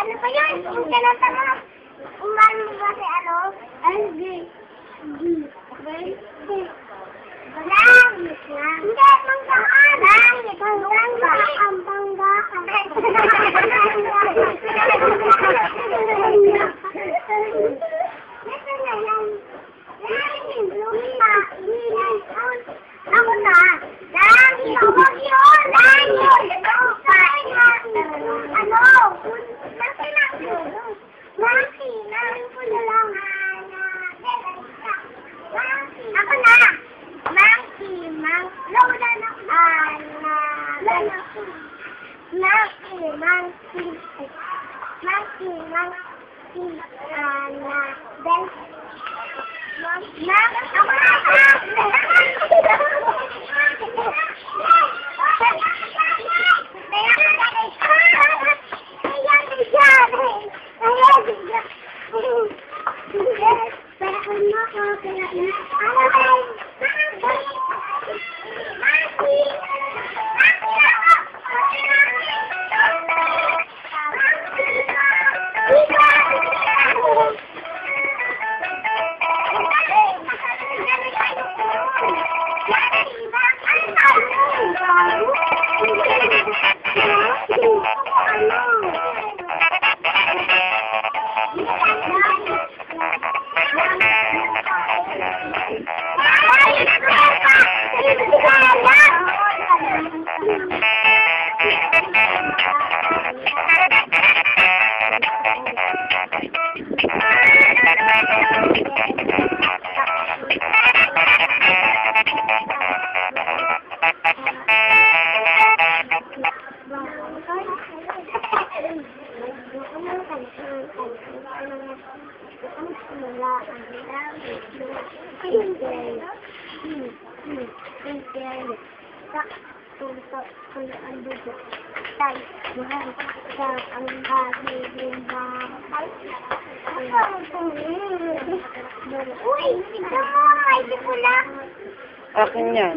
Ano ba yan? Kung tinatang mo, umal mo ba si ano? LG. Okay? Langit na. Hindi, manggaan. Langit. Manggaan. Manggaan. Ito na lang. Langit. Luma. Ako na. Langit. Ako yun. Langit. Ano? Langit. Langit ko na lang. Ako na. Monkey, Lola na Uy, ito mo, may sipula. Akin yan.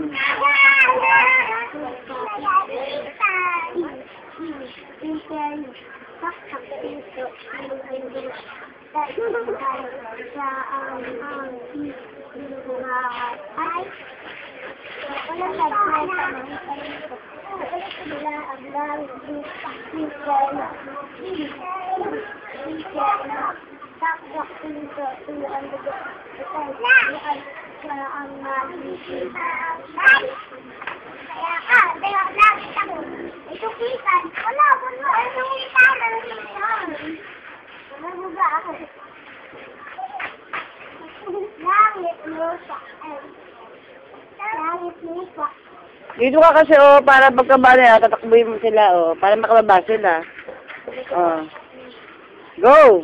Dito ka kasi para pagkabali tatakbuhin mo sila para makababa sila. Go!